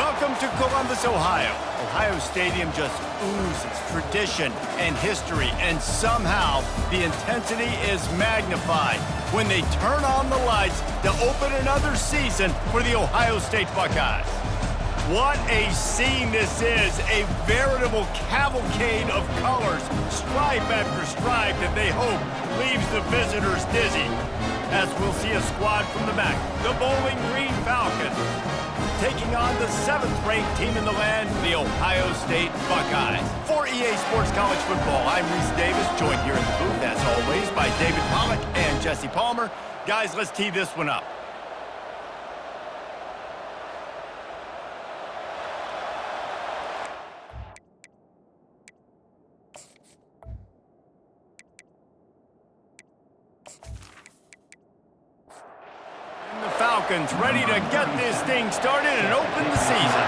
Welcome to Columbus, Ohio. Ohio Stadium just oozes tradition and history, and somehow the intensity is magnified when they turn on the lights to open another season for the Ohio State Buckeyes. What a scene this is, a veritable cavalcade of colors, stripe after stripe that they hope leaves the visitors dizzy. As we'll see a squad from the back, the Bowling Green Falcons, taking on the 7th-ranked team in the land, the Ohio State Buckeyes. For EA Sports College Football, I'm Reese Davis, joined here in the booth, as always, by David Pollack and Jesse Palmer. Guys, let's tee this one up. Falcons ready to get this thing started and open the season.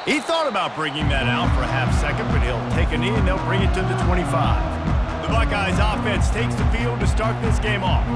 He thought about bringing that out for a half second, but he'll take a knee and they'll bring it to the 25. The Buckeyes offense takes the field to start this game off.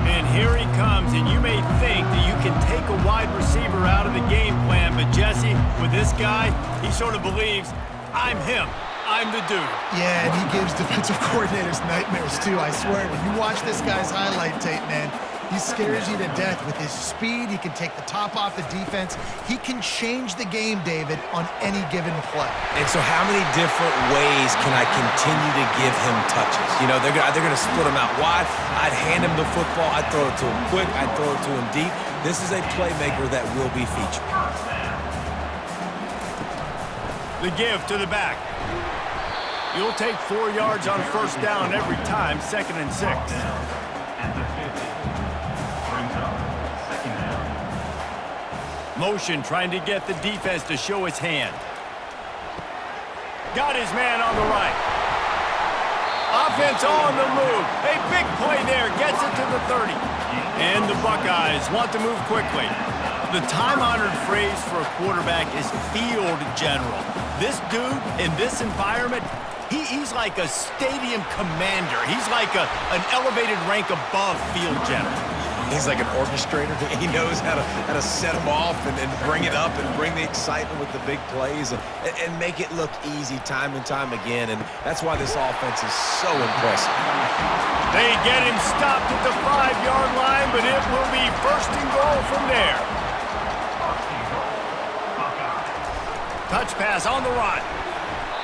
And here he comes, and you may think that you can take a wide receiver out of the game plan, but Jesse, with this guy, he sort of believes, I'm him. I'm the dude. Yeah, and he gives defensive coordinators nightmares, too, I swear. When you watch this guy's highlight tape, man, he scares you to death with his speed. He can take the top off the defense. He can change the game, David, on any given play. And so how many different ways can I continue to give him touches? You know, they're going to split him out wide. I'd hand him the football. I'd throw it to him quick. I'd throw it to him deep. This is a playmaker that will be featured. The give to the back. You'll take 4 yards on first down every time, 2nd and 6. Motion trying to get the defense to show his hand. Got his man on the right. Offense on the move. A big play there, gets it to the 30. And the Buckeyes want to move quickly. The time-honored phrase for a quarterback is field general. This dude in this environment, he's like a stadium commander. He's like an elevated rank above field general. He's like an orchestrator. He knows how to set them off and bring it up and bring the excitement with the big plays and make it look easy time and time again. And that's why this offense is so impressive. They get him stopped at the 5-yard line, but it will be 1st and goal from there. Touch pass on the run.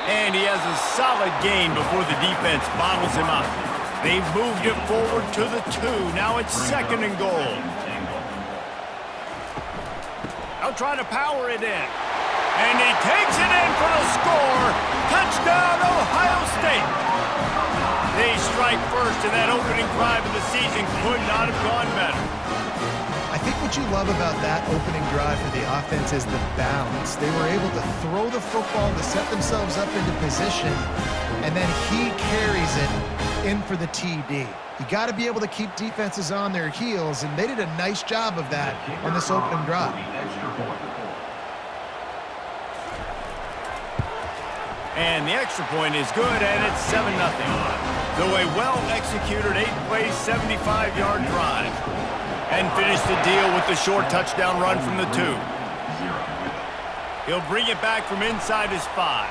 And he has a solid gain before the defense bottles him up. They've moved it forward to the 2. Now it's 2nd and goal. They'll try to power it in. And he takes it in for the score. Touchdown, Ohio State. They strike first, and that opening drive of the season could not have gone better. I think what you love about that opening drive for the offense is the balance. They were able to throw the football to set themselves up into position, and then he carries it in for the TD. You got to be able to keep defenses on their heels, and they did a nice job of that on this opening drive. And the extra point is good, and it's 7-0. So a well-executed 8-play, 75-yard drive. And finish the deal with the short touchdown run from the 2. He'll bring it back from inside his 5.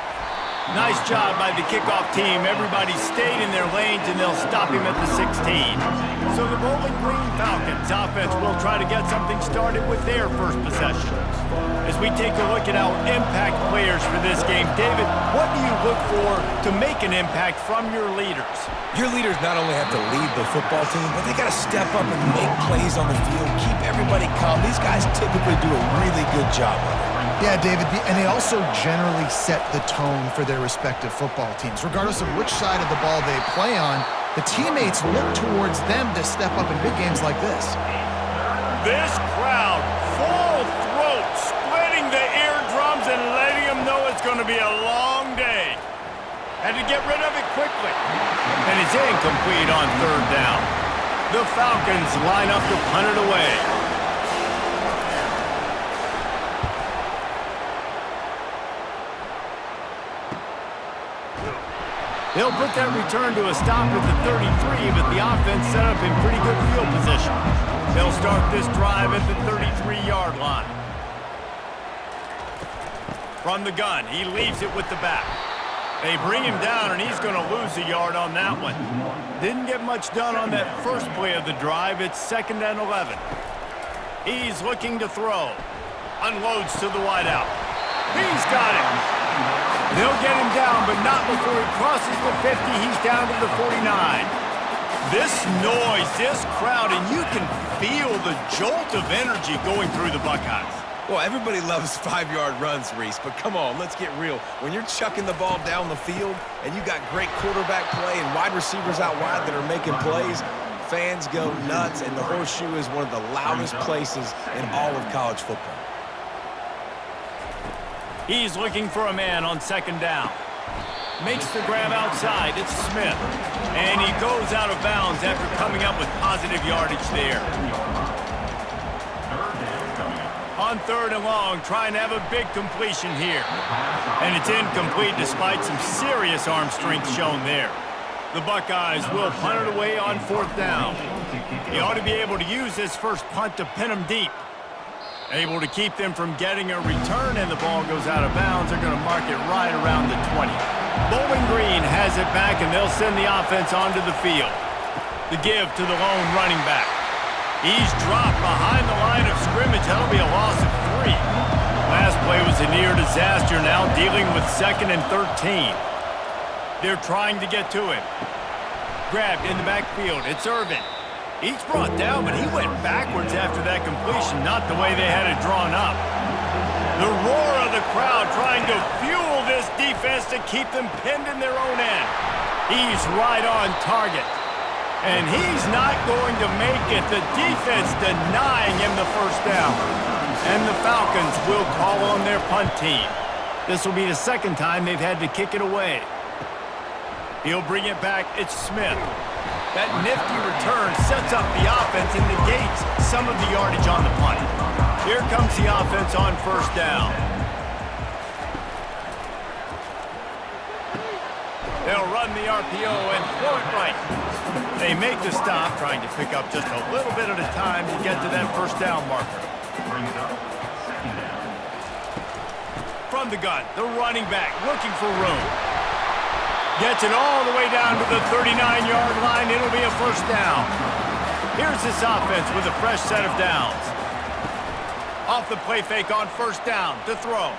Nice job by the kickoff team. Everybody stayed in their lanes, and they'll stop him at the 16. So the Bowling Green Falcons offense will try to get something started with their first possession. As we take a look at our impact players for this game, David, what do you look for to make an impact from your leaders? Your leaders not only have to lead the football team, but they got to step up and make plays on the field, keep everybody calm. These guys typically do a really good job of it. Yeah, David, and they also generally set the tone for their respective football teams. Regardless of which side of the ball they play on, the teammates look towards them to step up in big games like this. This crowd, full throat, splitting the eardrums and letting them know it's going to be a long day. Had to get rid of it quickly. And it's incomplete on 3rd down. The Falcons line up to punt it away. They'll put that return to a stop at the 33, but the offense set up in pretty good field position. They'll start this drive at the 33-yard line. From the gun, he leaves it with the back. They bring him down, and he's going to lose a yard on that one. Didn't get much done on that first play of the drive. It's 2nd and 11. He's looking to throw. Unloads to the wideout. He's got it. They'll get him down, but not before he crosses the 50. He's down to the 49. This noise, this crowd, and you can feel the jolt of energy going through the Buckeyes. Well, everybody loves 5-yard runs, Reese, but come on, let's get real. When you're chucking the ball down the field and you got great quarterback play and wide receivers out wide that are making plays, fans go nuts, and the Horseshoe is one of the loudest places in all of college football. He's looking for a man on 2nd down. Makes the grab outside. It's Smith. And he goes out of bounds after coming up with positive yardage there. On 3rd and long, trying to have a big completion here. And it's incomplete despite some serious arm strength shown there. The Buckeyes will punt it away on 4th down. He ought to be able to use this first punt to pin them deep. Able to keep them from getting a return, and the ball goes out of bounds. They're going to mark it right around the 20. Bowling Green has it back, and they'll send the offense onto the field. The give to the lone running back. He's dropped behind the line of scrimmage. That'll be a loss of 3. Last play was a near disaster, now dealing with 2nd and 13. They're trying to get to him. Grabbed in the backfield. It's Irvin. He's brought down, but he went backwards after that completion, not the way they had it drawn up. The roar of the crowd trying to fuel this defense to keep them pinned in their own end. He's right on target. And he's not going to make it. The defense denying him the first down. And the Falcons will call on their punt team. This will be the 2nd time they've had to kick it away. He'll bring it back. It's Smith. That nifty return sets up the offense and negates some of the yardage on the punt. Here comes the offense on 1st down. They'll run the RPO and throw it right. They make the stop, trying to pick up just a little bit at a time to get to that 1st down marker. From the gun, the running back looking for room. Gets it all the way down to the 39-yard line. It'll be a 1st down. Here's this offense with a fresh set of downs. Off the play fake on 1st down to throw.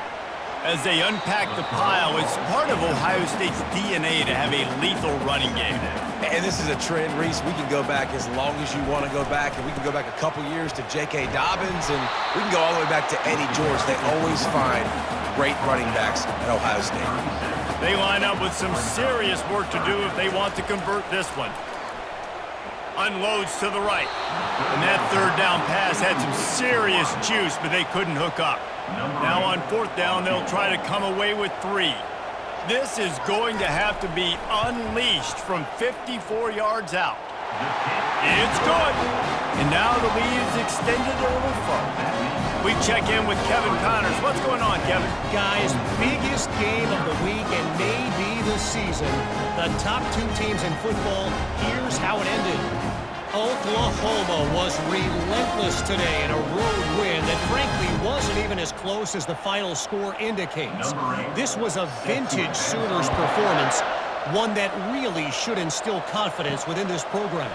As they unpack the pile, it's part of Ohio State's DNA to have a lethal running game. And this is a trend, Reese. We can go back as long as you want to go back, and we can go back a couple years to J.K. Dobbins, and we can go all the way back to Eddie George. They always find great running backs at Ohio State. They line up with some serious work to do if they want to convert this one. Unloads to the right. And that 3rd down pass had some serious juice, but they couldn't hook up. Now on 4th down, they'll try to come away with 3. This is going to have to be unleashed from 54 yards out. It's good. And now the lead is extended a little further. We check in with Kevin Connors. What's going on, Kevin? Guys, biggest game of the week and maybe the season. The top 2 teams in football, here's how it ended. Oklahoma was relentless today in a road win that frankly wasn't even as close as the final score indicates. This was a vintage Sooners performance, one that really should instill confidence within this program.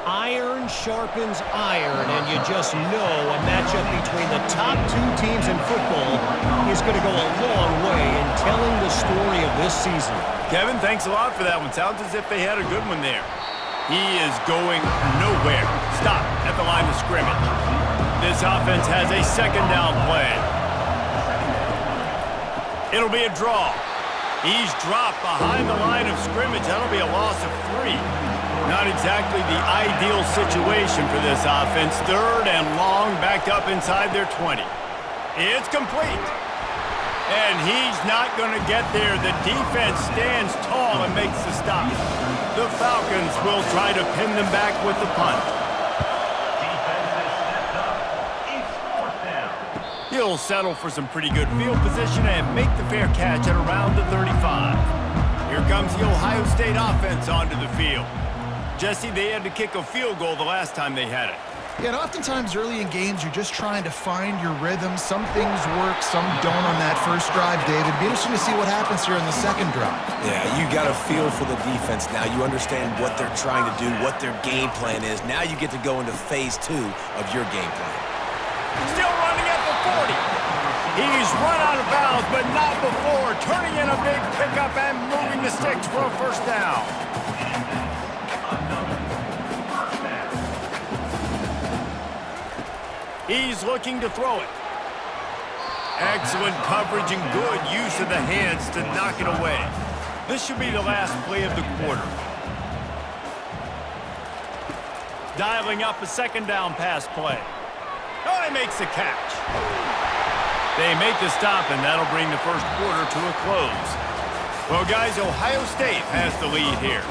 Iron sharpens iron, and you just know a matchup between the top 2 teams in football is going to go a long way in telling the story of this season. Kevin, thanks a lot for that one. Sounds as if they had a good one there. He is going nowhere. Stop at the line of scrimmage. This offense has a 2nd down play. It'll be a draw. He's dropped behind the line of scrimmage. That'll be a loss of 3. Not exactly the ideal situation for this offense. 3rd and long, back up inside their 20. It's complete. And he's not going to get there. The defense stands tall and makes the stop. The Falcons will try to pin them back with the punt. He'll settle for some pretty good field position and make the fair catch at around the 35. Here comes the Ohio State offense onto the field. Jesse, they had to kick a field goal the last time they had it. Yeah, and oftentimes early in games, you're just trying to find your rhythm. Some things work, some don't on that first drive, David. Be interesting to see what happens here in the second drive. Yeah, you got a feel for the defense now. You understand what they're trying to do, what their game plan is. Now you get to go into phase 2 of your game plan. Still running at the 40. He's run out of bounds, but not before turning in a big pickup and moving the sticks for a first down. He's looking to throw it. Excellent coverage and good use of the hands to knock it away. This should be the last play of the quarter. Dialing up a second down pass play. Oh, he makes the catch. They make the stop, and that'll bring the first quarter to a close. Well, guys, Ohio State has the lead here.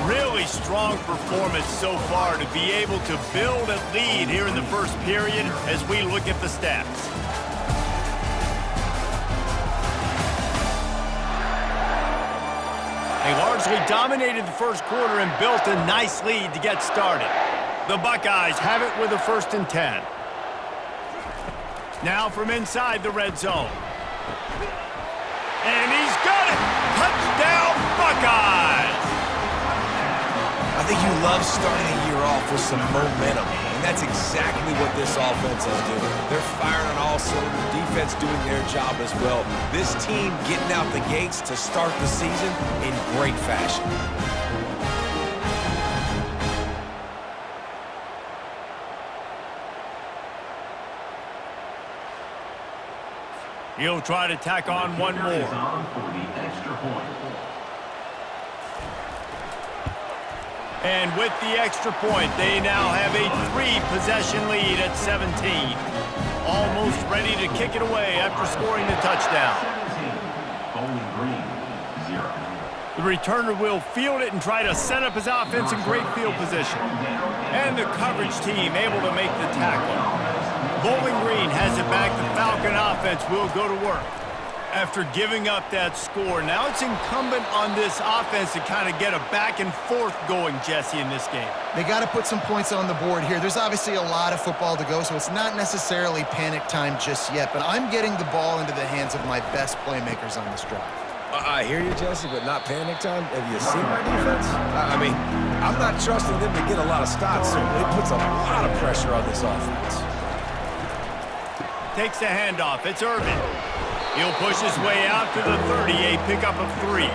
Really strong performance so far to be able to build a lead here in the first period as we look at the stats. They largely dominated the first quarter and built a nice lead to get started. The Buckeyes have it with a 1st and 10. Now from inside the red zone. And he's got it! Touchdown, Buckeyes! I think you love starting the year off with some momentum, and that's exactly what this offense is doing. They're firing on all cylinders, defense doing their job as well. This team getting out the gates to start the season in great fashion. He'll try to tack on one more. And with the extra point, they now have a 3-possession lead at 17. Almost ready to kick it away after scoring the touchdown. The returner will field it and try to set up his offense in great field position. And the coverage team able to make the tackle. Bowling Green has it back. The Falcon offense will go to work. After giving up that score, now it's incumbent on this offense to kind of get a back and forth going, Jesse, in this game. They got to put some points on the board here. There's obviously a lot of football to go, so it's not necessarily panic time just yet, but I'm getting the ball into the hands of my best playmakers on this drive. I hear you, Jesse, but not panic time. Have you seen my defense? I mean, I'm not trusting them to get a lot of stops, so it puts a lot of pressure on this offense. Takes the handoff. It's Irvin. He'll push his way out to the 30, a pickup of 3.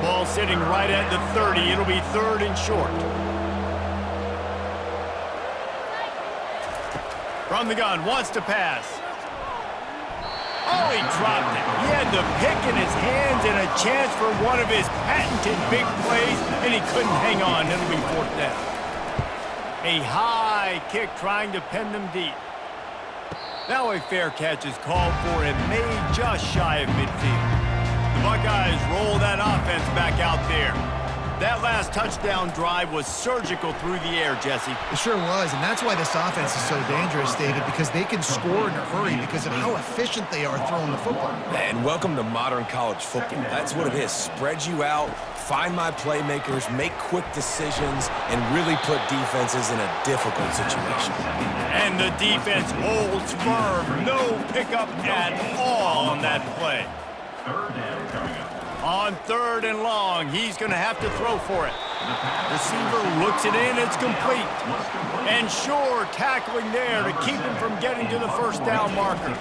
Ball sitting right at the 30. It'll be 3rd and short. From the gun, wants to pass. Oh, he dropped it. He had the pick in his hands and a chance for one of his patented big plays, and he couldn't hang on. It'll be 4th down. A high kick trying to pin them deep. Now a fair catch is called for and made just shy of midfield. The Buckeyes roll that offense back out there. That last touchdown drive was surgical through the air, Jesse. It sure was, and that's why this offense is so dangerous, David, because they can score in a hurry because of how efficient they are throwing the football. And welcome to modern college football. That's what it is. Spread you out, find my playmakers, make quick decisions, and really put defenses in a difficult situation. And the defense holds firm. No pickup at all on that play. On 3rd and long, he's going to have to throw for it. Receiver looks it in, it's complete. And Shore tackling there to keep him from getting to the first down marker.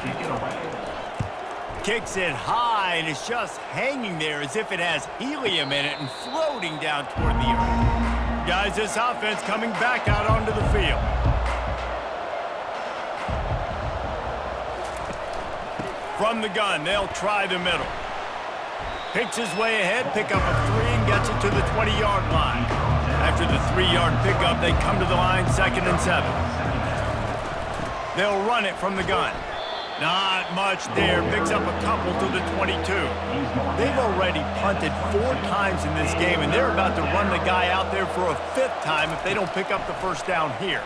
Kicks it high, and it's just hanging there as if it has helium in it and floating down toward the earth. Guys, this offense coming back out onto the field. From the gun, they'll try the middle. Picks his way ahead, pick up a 3, and gets it to the 20-yard line. After the 3-yard pickup, they come to the line 2nd and 7. They'll run it from the gun. Not much there. Picks up a couple to the 22. They've already punted 4 times in this game, and they're about to run the guy out there for a 5th time if they don't pick up the first down here.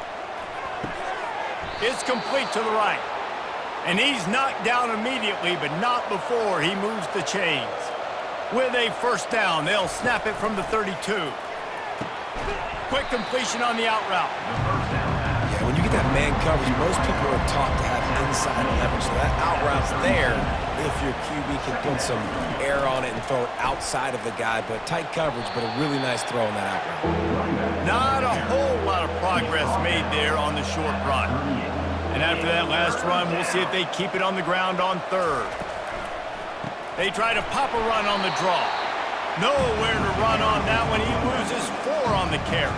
It's complete to the right. And he's knocked down immediately, but not before he moves the chains. With a first down, they'll snap it from the 32. Quick completion on the out route. Yeah, when you get that man coverage, most people are taught to have inside leverage. So that out route's there if your QB can put some air on it and throw it outside of the guy. But tight coverage, but a really nice throw on that out route. Not a whole lot of progress made there on the short run. And after that last run, we'll see if they keep it on the ground on third. They try to pop a run on the draw. Nowhere to run on that one. He loses 4 on the carry.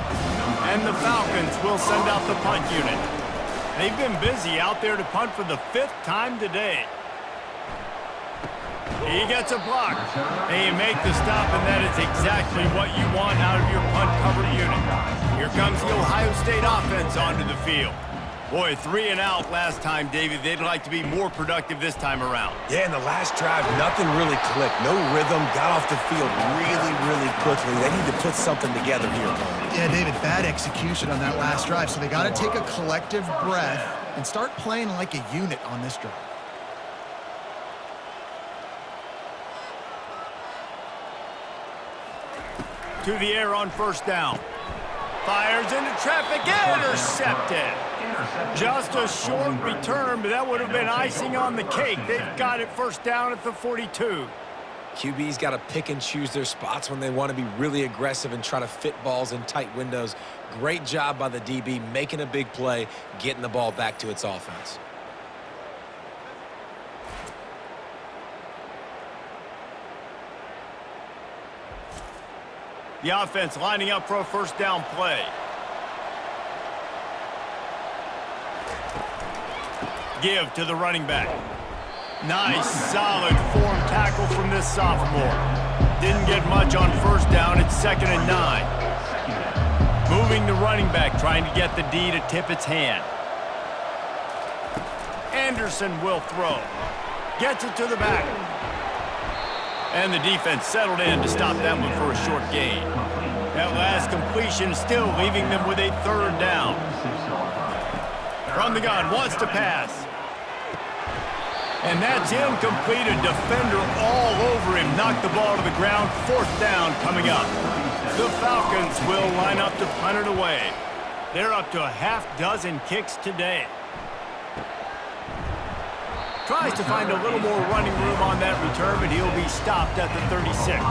And the Falcons will send out the punt unit. They've been busy out there to punt for the 5th time today. He gets a block. They make the stop, and that is exactly what you want out of your punt cover unit. Here comes the Ohio State offense onto the field. Boy, 3 and out last time, David. They'd like to be more productive this time around. Yeah, in the last drive, nothing really clicked. No rhythm, got off the field really, really quickly. They need to put something together here. Yeah, David, bad execution on that last drive, so they got to take a collective breath and start playing like a unit on this drive. To the air on first down. Fires into traffic, intercepted. Just a short return, but that would have been icing on the cake. They've got it first down at the 42. QB's got to pick and choose their spots when they want to be really aggressive and try to fit balls in tight windows. Great job by the DB, making a big play, getting the ball back to its offense. The offense lining up for a first down play. Give to the running back. Nice, solid form tackle from this sophomore. Didn't get much on first down. It's 2nd and 9. Moving the running back, trying to get the D to tip its hand. Anderson will throw. Gets it to the back. And the defense settled in to stop that one for a short gain. That last completion still leaving them with a 3rd down. From the gun, wants to pass. And that's incomplete. A defender all over him. Knocked the ball to the ground. 4th down coming up. The Falcons will line up to punt it away. They're up to a half-dozen kicks today. Tries to find a little more running room on that return, but he'll be stopped at the 36.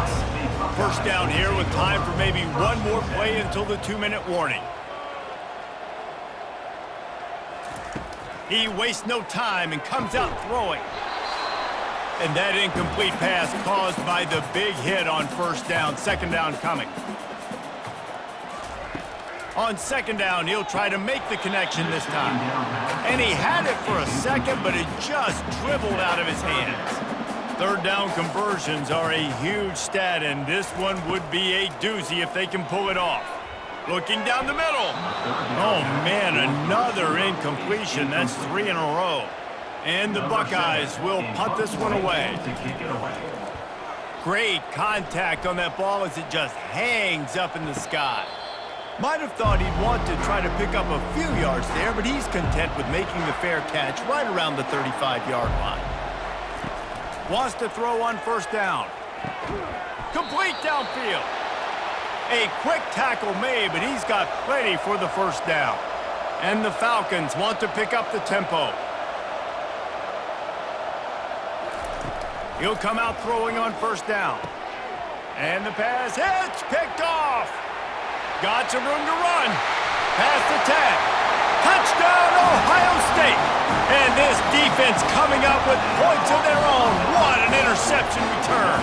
First down here with time for maybe one more play until the 2-minute warning. He wastes no time and comes out throwing. And that incomplete pass caused by the big hit on first down. 2nd down coming. On 2nd down, he'll try to make the connection this time. And he had it for a second, but it just dribbled out of his hands. 3rd down conversions are a huge stat, and this one would be a doozy if they can pull it off. Looking down the middle. Oh, man, another incompletion. That's 3 in a row. And the Buckeyes will punt this one away. Great contact on that ball as it just hangs up in the sky. Might have thought he'd want to try to pick up a few yards there, but he's content with making the fair catch right around the 35-yard line. Wants to throw on first down. Complete downfield. A quick tackle made, but he's got plenty for the first down. And the Falcons want to pick up the tempo. He'll come out throwing on first down. And the pass hits, picked off. Got some room to run. Past the 10. Touchdown, Ohio State. And this defense coming up with points of their own. What an interception return.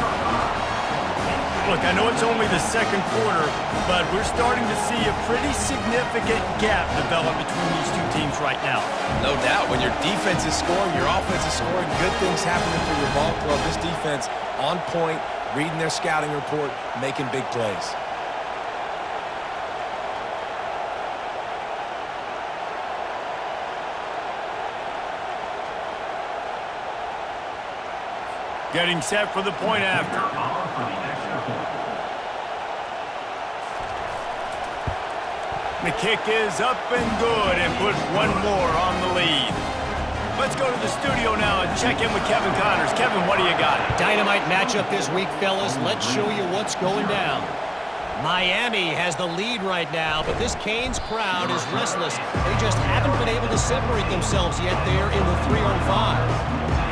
Look, I know it's only the 2nd quarter, but we're starting to see a pretty significant gap develop between these two teams right now. No doubt. When your defense is scoring, your offense is scoring, good things happening for your ball club. This defense on point, reading their scouting report, making big plays. Getting set for the point after. The kick is up and good and puts one more on the lead. Let's go to the studio now and check in with Kevin Connors. Kevin, what do you got? Dynamite matchup this week, fellas. Let's show you what's going down. Miami has the lead right now, but this Canes crowd is restless. They just haven't been able to separate themselves yet there in the 3-on-5.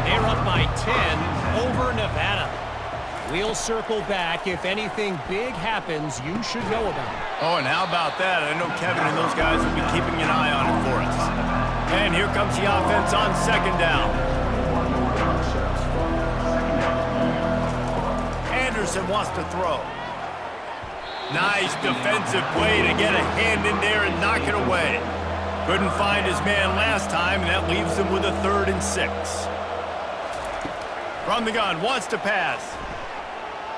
They're up by 10 over Nevada. We'll circle back. If anything big happens, you should know about it. Oh, and how about that? I know Kevin and those guys will be keeping an eye on it for us. And here comes the offense on second down. Anderson wants to throw. Nice defensive play to get a hand in there and knock it away. Couldn't find his man last time, and that leaves him with a 3rd and 6. From the gun, wants to pass.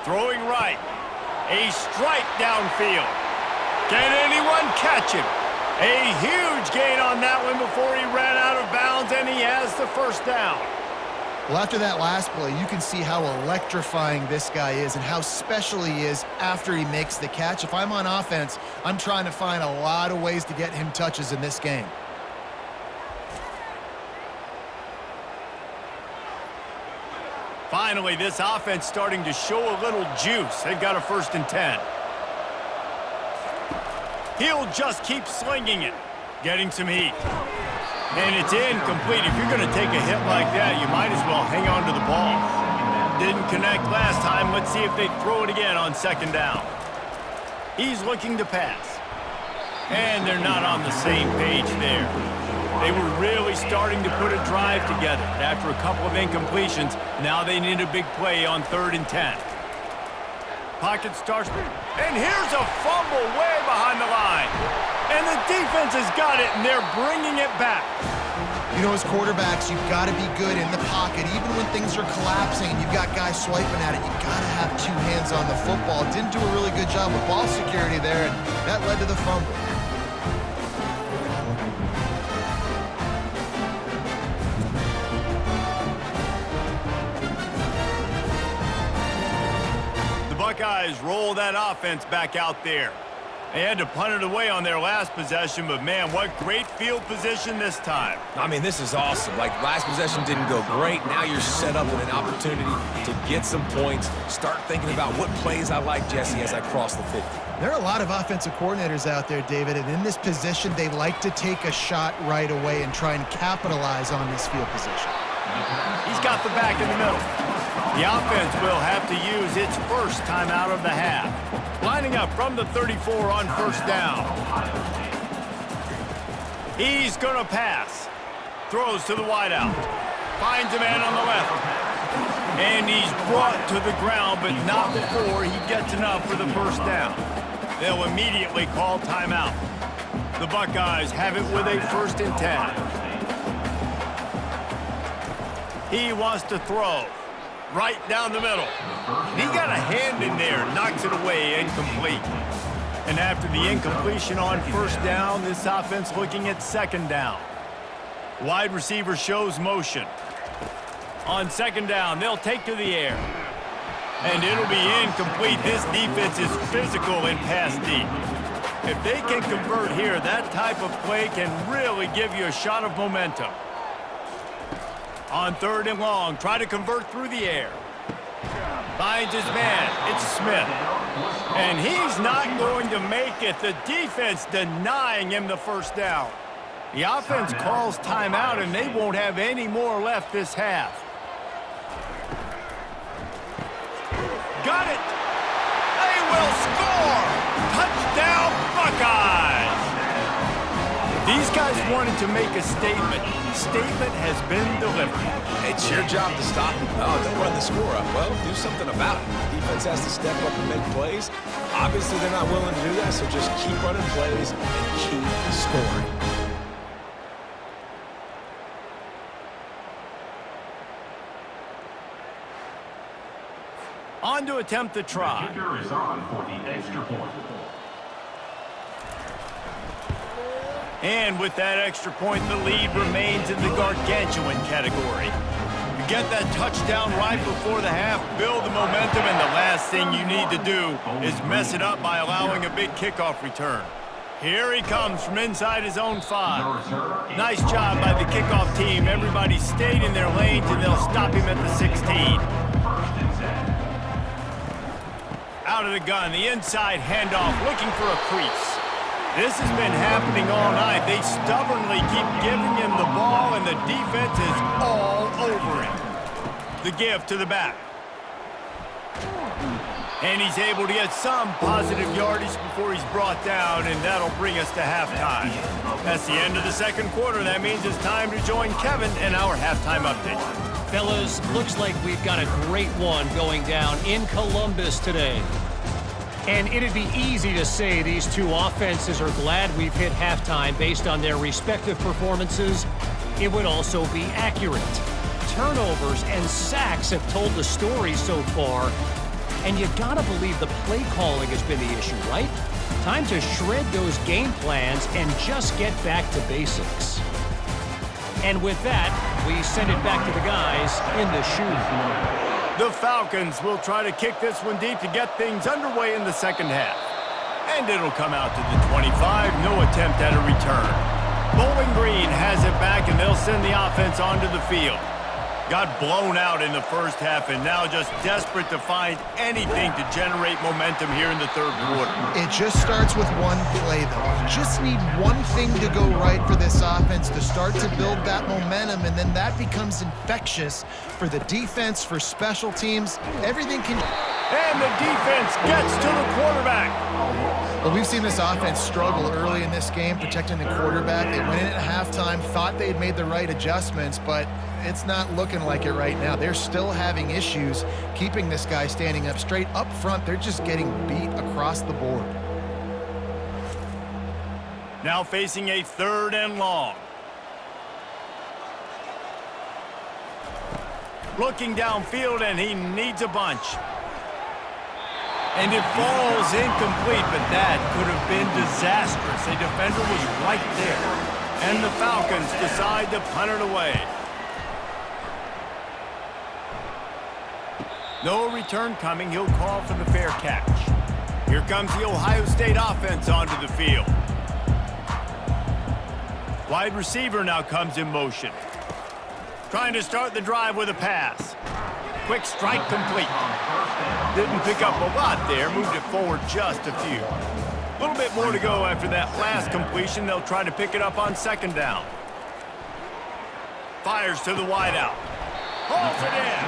Throwing right. A strike downfield. Can anyone catch him? A huge gain on that one before he ran out of bounds, and he has the first down. Well, after that last play, you can see how electrifying this guy is and how special he is after he makes the catch. If I'm on offense, I'm trying to find a lot of ways to get him touches in this game. Finally, this offense starting to show a little juice. They've got a 1st and 10. He'll just keep slinging it, getting some heat. And it's incomplete. If you're going to take a hit like that, you might as well hang on to the ball. Didn't connect last time. Let's see if they throw it again on 2nd down. He's looking to pass. And they're not on the same page there. They were really starting to put a drive together. After a couple of incompletions, now they need a big play on 3rd and 10. Pocket starts, and here's a fumble way behind the line. And the defense has got it, and they're bringing it back. You know, as quarterbacks, you've got to be good in the pocket. Even when things are collapsing and you've got guys swiping at it, you've got to have 2 hands on the football. Didn't do a really good job with ball security there, and that led to the fumble. Buckeyes roll that offense back out there. They had to punt it away on their last possession, but man, what great field position this time. I mean, this is awesome. Like, last possession didn't go great. Now you're set up with an opportunity to get some points. Start thinking about what plays I like, Jesse, as I cross the 50. There are a lot of offensive coordinators out there, David, and in this position, they like to take a shot right away and try and capitalize on this field position. He's got the back in the middle. The offense will have to use its first timeout of the half. Lining up from the 34 on 1st down. He's going to pass. Throws to the wideout. Finds a man on the left. And he's brought to the ground, but not before he gets enough for the 1st down. They'll immediately call timeout. The Buckeyes have it with a 1st and 10. He wants to throw. Right down the middle. He got a hand in there, knocks it away, incomplete. And after the incompletion on 1st down, this offense looking at 2nd down. Wide receiver shows motion. On 2nd down, they'll take to the air. And it'll be incomplete. This defense is physical and pass deep. If they can convert here, that type of play can really give you a shot of momentum. On 3rd and long, try to convert through the air. Finds his man. It's Smith. And he's not going to make it. The defense denying him the 1st down. The offense calls timeout, and they won't have any more left this half. Got it. They will score. Touchdown, Buckeyes. These guys wanted to make a statement. Statement has been delivered. It's your job to stop them. Oh, don't run the score up. Well, do something about it. The defense has to step up and make plays. Obviously, they're not willing to do that, so just keep running plays and keep scoring. On to attempt the try. The kicker is on for the extra point. And with that extra point, the lead remains in the gargantuan category. You get that touchdown right before the half, build the momentum, and the last thing you need to do is mess it up by allowing a big kickoff return. Here he comes from inside his own 5. Nice job by the kickoff team. Everybody stayed in their lanes, and they'll stop him at the 16. Out of the gun, the inside handoff, looking for a crease. This has been happening all night. They stubbornly keep giving him the ball, and the defense is all over him. The give to the back. And he's able to get some positive yardage before he's brought down, and that'll bring us to halftime. That's the end of the second quarter. That means it's time to join Kevin in our halftime update. Fellas, looks like we've got a great one going down in Columbus today. And it'd be easy to say these two offenses are glad we've hit halftime based on their respective performances. It would also be accurate. Turnovers and sacks have told the story so far. And you gotta believe the play calling has been the issue, right? Time to shred those game plans and just get back to basics. And with that, we send it back to the guys in the shoe. The Falcons will try to kick this one deep to get things underway in the second half. And it'll come out to the 25, no attempt at a return. Bowling Green has it back, and they'll send the offense onto the field. Got blown out in the first half, and now just desperate to find anything to generate momentum here in the third quarter. It just starts with one play, though. You just need one thing to go right for this offense to start to build that momentum, and then that becomes infectious for the defense, for special teams. Everything can... And the defense gets to the quarterback. Well, we've seen this offense struggle early in this game, protecting the quarterback. They went in at halftime, thought they had made the right adjustments, but it's not looking like it right now. They're still having issues keeping this guy standing up straight. Up front, they're just getting beat across the board. Now facing a 3rd and long. Looking downfield, and he needs a bunch. And it falls incomplete, but that could have been disastrous. A defender was right there. And the Falcons decide to punt it away. No return coming. He'll call for the fair catch. Here comes the Ohio State offense onto the field. Wide receiver now comes in motion. Trying to start the drive with a pass. Quick strike complete. Didn't pick up a lot there. Moved it forward just a few. A little bit more to go after that last completion. They'll try to pick it up on 2nd down. Fires to the wideout. Hauls it in.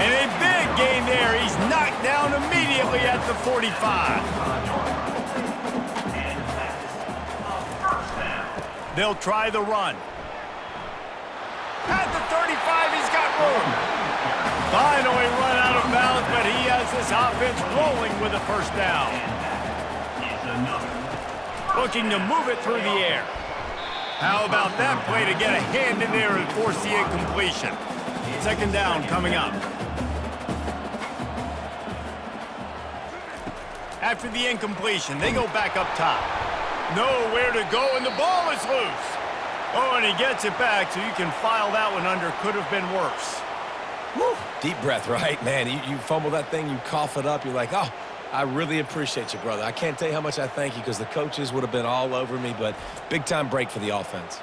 And a big gain there. He's knocked down immediately at the 45. They'll try the run. At the 35, he's got room. Finally run out of bounds, but he has this offense rolling with a 1st down. Looking to move it through the air. How about that play to get a hand in there and force the incompletion? 2nd down coming up. After the incompletion, they go back up top. Nowhere to go, and the ball is loose. Oh, and he gets it back, so you can file that one under. Could have been worse. Woo. Deep breath, right? Man, you fumble that thing, you cough it up, you're like, oh, I really appreciate you, brother. I can't tell you how much I thank you because the coaches would have been all over me, but big-time break for the offense.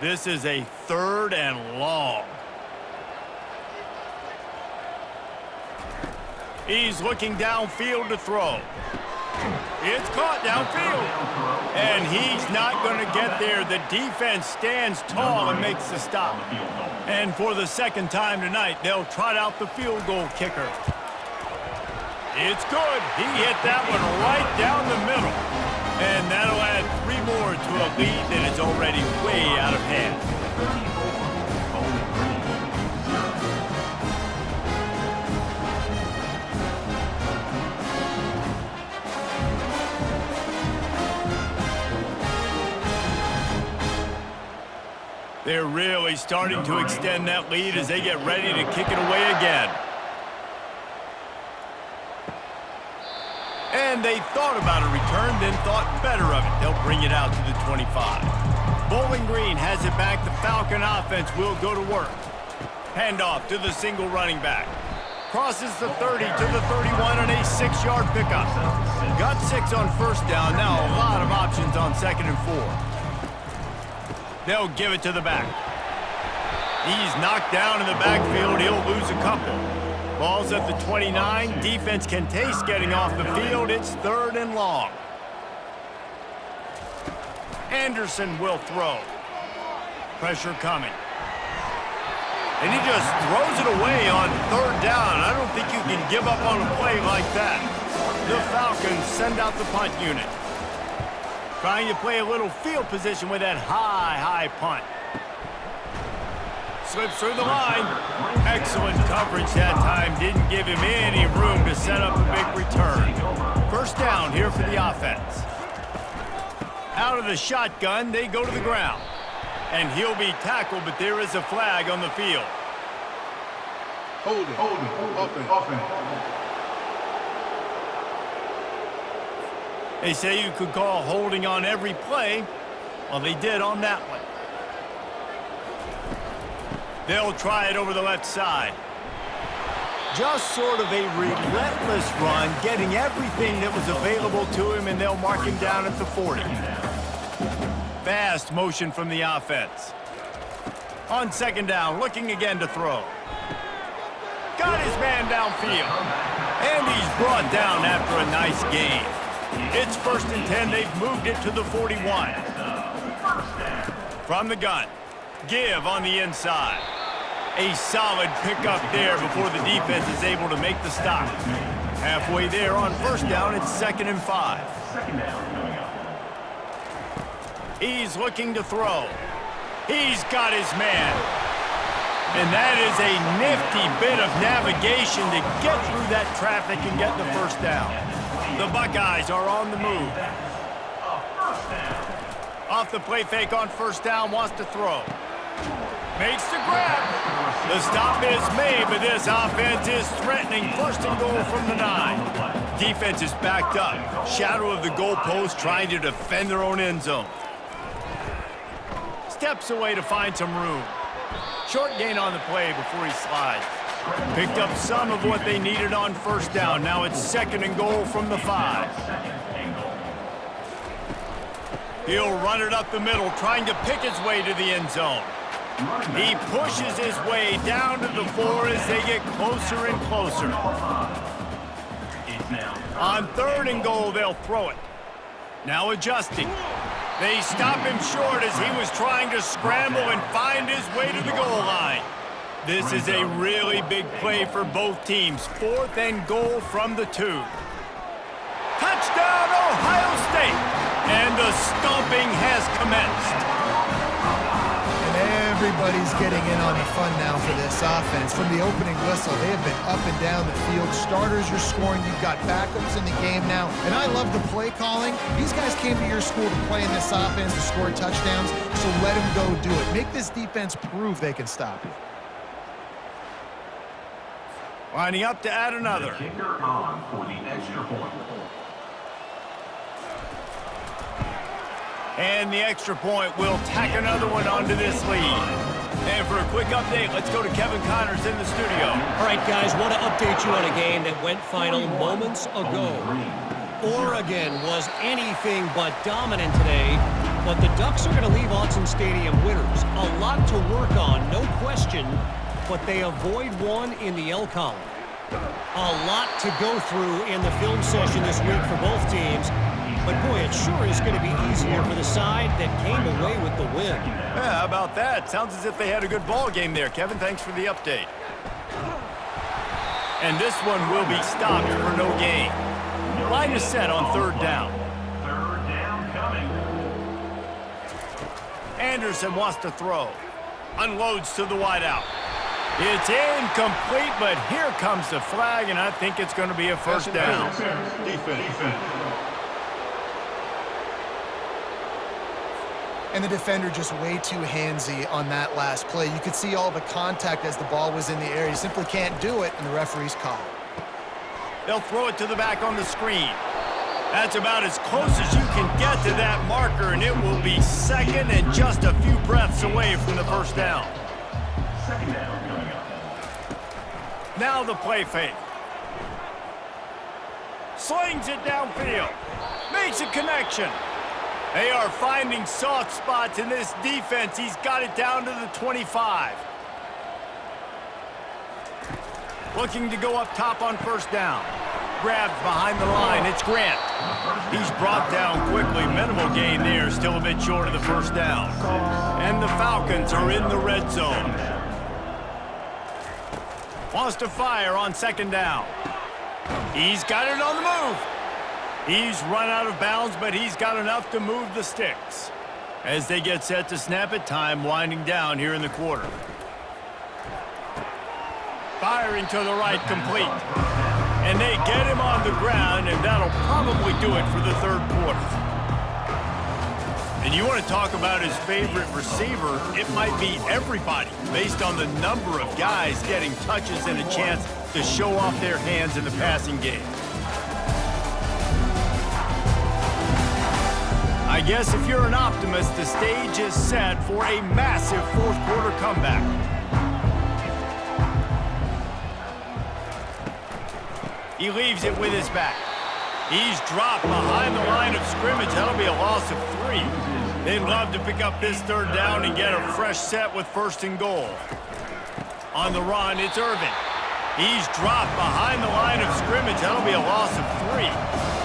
This is a 3rd and long. He's looking downfield to throw. It's caught downfield. And he's not going to get there. The defense stands tall and makes the stop. And for the 2nd time tonight, they'll trot out the field goal kicker. It's good. He hit that one right down the middle. And that'll add 3 more to a lead that is already way out of hand. They're really starting to extend that lead as they get ready to kick it away again. And they thought about a return, then thought better of it. They'll bring it out to the 25. Bowling Green has it back. The Falcon offense will go to work. Handoff to the single running back. Crosses the 30 to the 31 and a 6-yard pickup. Got 6 on first down. Now a lot of options on 2nd and 4. They'll give it to the back. He's knocked down in the backfield. He'll lose a couple. Ball's at the 29. Defense can taste getting off the field. It's 3rd and long. Anderson will throw. Pressure coming. And he just throws it away on 3rd down. I don't think you can give up on a play like that. The Falcons send out the punt unit. Trying to play a little field position with that high punt. Slips through the line. Excellent coverage that time. Didn't give him any room to set up a big return. First down here for the offense. Out of the shotgun, they go to the ground. And he'll be tackled, but there is a flag on the field. Holding. Offense. They say you could call holding on every play. Well, they did on that one. They'll try it over the left side. Just sort of a relentless run, getting everything that was available to him, and they'll mark him down at the 40. Fast motion from the offense. On 2nd down, looking again to throw. Got his man downfield. And he's brought down after a nice gain. It's 1st and 10. They've moved it to the 41. From the gun. Give on the inside. A solid pickup there before the defense is able to make the stop. Halfway there on 1st down, it's 2nd and 5. He's looking to throw. He's got his man. And that is a nifty bit of navigation to get through that traffic and get the 1st down. The Buckeyes are on the move. Off the play fake on 1st down, wants to throw. Makes the grab. The stop is made, but this offense is threatening. 1st and goal from the 9. Defense is backed up. Shadow of the goalpost, trying to defend their own end zone. Steps away to find some room. Short gain on the play before he slides. Picked up some of what they needed on 1st down. Now it's 2nd and goal from the 5. He'll run it up the middle, trying to pick his way to the end zone. He pushes his way down to the 4 as they get closer and closer. On 3rd and goal, they'll throw it. Now adjusting. They stop him short as he was trying to scramble and find his way to the goal line. This is a really big play for both teams. 4th and goal from the 2. Touchdown, Ohio State! And the stomping has commenced. Everybody's getting in on the fun now for this offense. From the opening whistle, they have been up and down the field. Starters are scoring. You've got backups in the game now. And I love the play calling. These guys came to your school to play in this offense to score touchdowns, so let them go do it. Make this defense prove they can stop you. Lining up to add another. The kicker on for the extra point. And the extra point will tack another one onto this lead. And for a quick update, let's go to Kevin Connors in the studio. All right, guys, want to update you on a game that went final moments ago. Oregon was anything but dominant today, but the Ducks are going to leave Autzen Stadium winners. A lot to work on, no question, but they avoid one in the L column. A lot to go through in the film session this week for both teams. But, boy, it sure is going to be easier for the side that came away with the win. Yeah, how about that? Sounds as if they had a good ball game there. Kevin, thanks for the update. And this one will be stopped for no gain. Line is set on 3rd down. 3rd down coming. Anderson wants to throw. Unloads to the wideout. It's incomplete, but here comes the flag, and I think it's going to be a 1st down. Defense. And the defender just way too handsy on that last play. You could see all the contact as the ball was in the air. You simply can't do it, and the referee's call. They'll throw it to the back on the screen. That's about as close as you can get to that marker, and it will be 2nd and just a few breaths away from the 1st down. 2nd down coming up. Now the play fake. Slings it downfield. Makes a connection. They are finding soft spots in this defense. He's got it down to the 25. Looking to go up top on first down. Grabbed behind the line. It's Grant. He's brought down quickly. Minimal gain there. Still a bit short of the first down. And the Falcons are in the red zone. Wants to fire on second down. He's got it on the move. He's run out of bounds, but he's got enough to move the sticks. As they get set to snap it, time winding down here in the quarter. Firing to the right, complete. And they get him on the ground, and that'll probably do it for the third quarter. And you want to talk about his favorite receiver, it might be everybody, based on the number of guys getting touches and a chance to show off their hands in the passing game. I guess if you're an optimist, the stage is set for a massive fourth quarter comeback. He leaves it with his back. He's dropped behind the line of scrimmage. That'll be a loss of 3. They'd love to pick up this third down and get a fresh set with first and goal. On the run, it's Irvin. He's dropped behind the line of scrimmage. That'll be a loss of 3.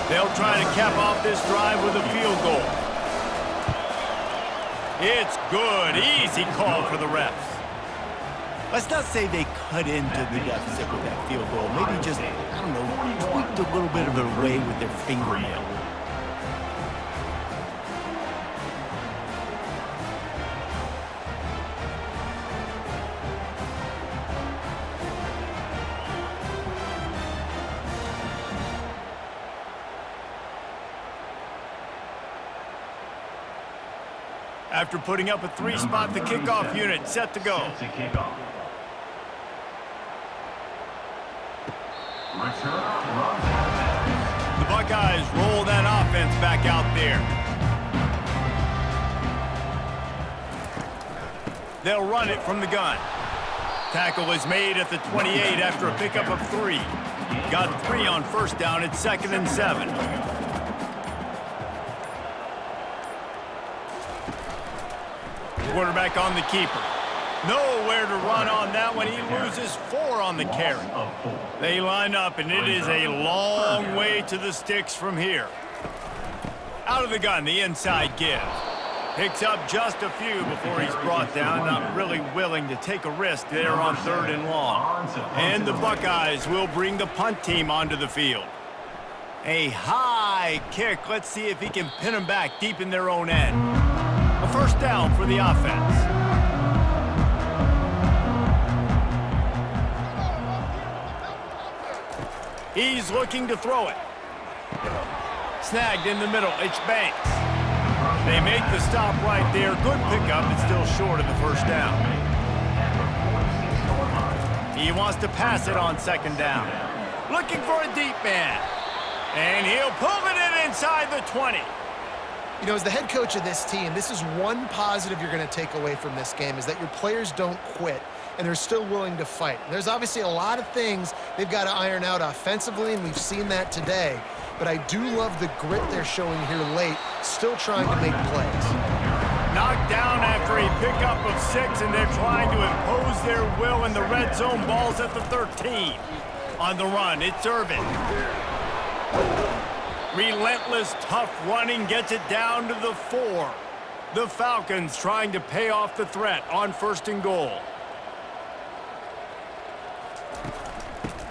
They'll try to cap off this drive with a field goal. It's good. Easy call for the refs. Let's not say they cut into the deficit with that field goal. Maybe just, I don't know, tweaked a little bit of it away with their fingernail. After putting up a 3-spot, the kickoff unit set to go. The Buckeyes roll that offense back out there. They'll run it from the gun. Tackle is made at the 28 after a pickup of 3. Got 3 on first down. It's 2nd and 7. Quarterback on the keeper. Nowhere to run on that one. He loses 4 on the carry. They line up, and it is a long way to the sticks from here. Out of the gun, the inside give. Picks up just a few before he's brought down. Not really willing to take a risk there on 3rd and long. And the Buckeyes will bring the punt team onto the field. A high kick. Let's see if he can pin them back deep in their own end. A first down for the offense. He's looking to throw it. Snagged in the middle. It's Banks. They make the stop right there. Good pickup. It's still short of the first down. He wants to pass it on 2nd down. Looking for a deep man. And he'll pull it in inside the 20. You know, as the head coach of this team, this is one positive you're going to take away from this game, is that your players don't quit, and they're still willing to fight. There's obviously a lot of things they've got to iron out offensively, and we've seen that today. But I do love the grit they're showing here late, still trying to make plays. Knocked down after a pickup of 6, and they're trying to impose their will in the red zone. Ball's at the 13. On the run, it's Irvin. Relentless, tough running gets it down to the 4. The Falcons trying to pay off the threat on 1st and goal.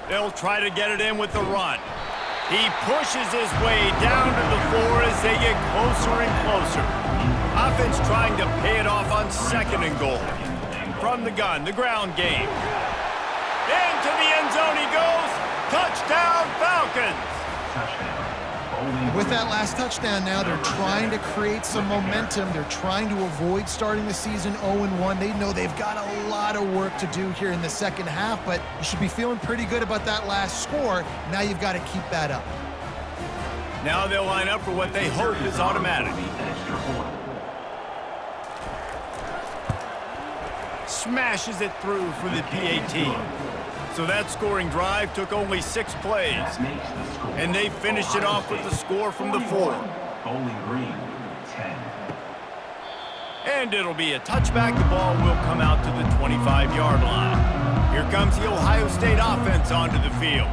They'll try to get it in with the run. He pushes his way down to the 4 as they get closer and closer. Offense trying to pay it off on 2nd and goal. From the gun, the ground game. Into the end zone he goes. Touchdown, Falcons! With that last touchdown now, they're trying to create some momentum. They're trying to avoid starting the season 0-1. They know they've got a lot of work to do here in the second half, but you should be feeling pretty good about that last score. Now you've got to keep that up. Now they'll line up for what they hope is automatic. Smashes it through for the PAT. So that scoring drive took only 6 plays. And they finished it off with the score from the 4. Bowling Green, 10. And it'll be a touchback. The ball will come out to the 25-yard line. Here comes the Ohio State offense onto the field.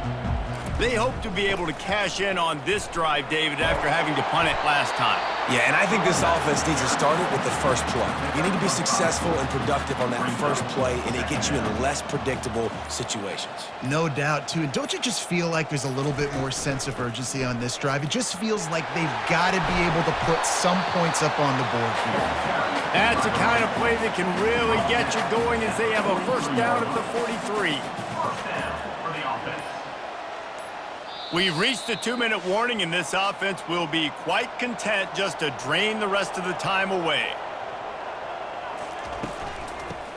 They hope to be able to cash in on this drive, David, after having to punt it last time. Yeah, and I think this offense needs to start it with the first play. You need to be successful and productive on that first play, and it gets you in less predictable situations. No doubt, too. And don't you just feel like there's a little bit more sense of urgency on this drive? It just feels like they've got to be able to put some points up on the board here. That's the kind of play that can really get you going as they have a first down at the 43. First down for the offense. We've reached a 2-minute warning, and this offense will be quite content just to drain the rest of the time away.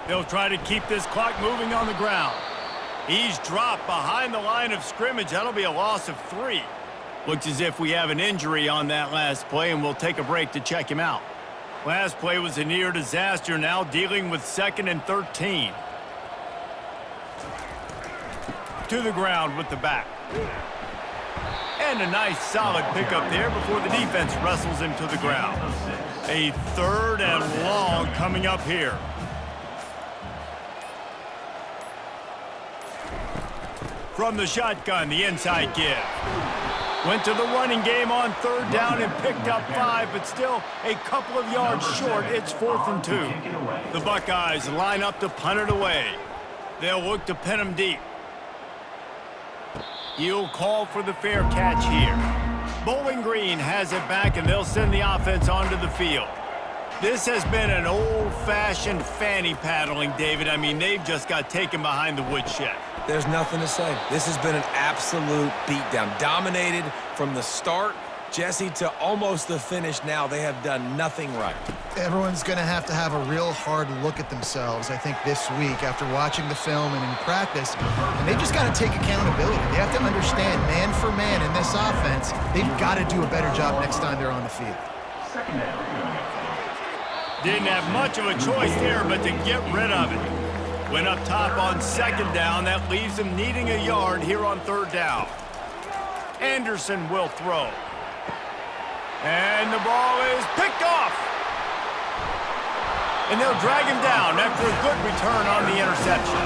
They'll try to keep this clock moving on the ground. He's dropped behind the line of scrimmage. That'll be a loss of 3. Looks as if we have an injury on that last play, and we'll take a break to check him out. Last play was a near disaster, now dealing with 2nd and 13. To the ground with the back. And a nice solid pickup there before the defense wrestles him to the ground. A 3rd and long coming up here. From the shotgun, the inside give. Went to the running game on 3rd down and picked up 5, but still a couple of yards short. It's 4th and 2. The Buckeyes line up to punt it away. They'll look to pin him deep. He'll call for the fair catch here. Bowling Green has it back, and they'll send the offense onto the field. This has been an old-fashioned fanny paddling, David. I mean, they've just got taken behind the woodshed. There's nothing to say. This has been an absolute beatdown. Dominated from the start, Jesse, to almost the finish now. They have done nothing right. Everyone's going to have a real hard look at themselves, I think, this week after watching the film and in practice. And they've just got to take accountability. They have to understand, man for man in this offense, they've got to do a better job next time they're on the field. Second down. Didn't have much of a choice there but to get rid of it. Went up top on 2nd down. That leaves him needing a yard here on 3rd down. Anderson will throw. And the ball is picked off. And they'll drag him down after a good return on the interception.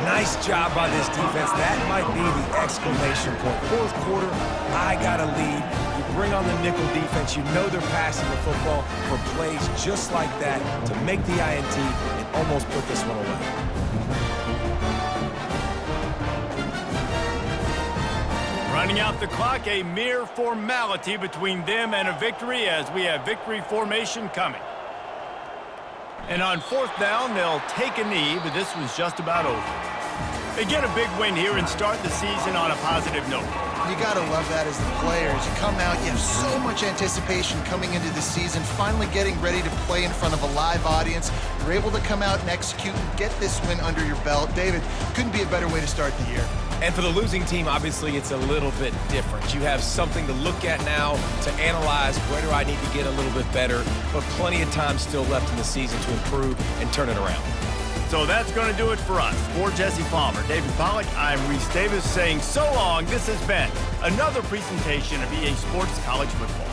Nice job by this defense. That might be the exclamation point. 4th quarter, I got a lead. You bring on the nickel defense. You know they're passing the football for plays just like that to make the INT and almost put this one away. Running out the clock, a mere formality between them and a victory as we have victory formation coming. And on 4th down, they'll take a knee, but this one's just about over. They get a big win here and start the season on a positive note. You got to love that as the players. You come out, you have so much anticipation coming into the season, finally getting ready to play in front of a live audience. You're able to come out and execute and get this win under your belt. David, couldn't be a better way to start the year. And for the losing team, obviously, it's a little bit different. You have something to look at now to analyze where do I need to get a little bit better, but plenty of time still left in the season to improve and turn it around. So that's going to do it for us. For Jesse Palmer, David Pollack, I'm Reese Davis saying so long. This has been another presentation of EA Sports College Football.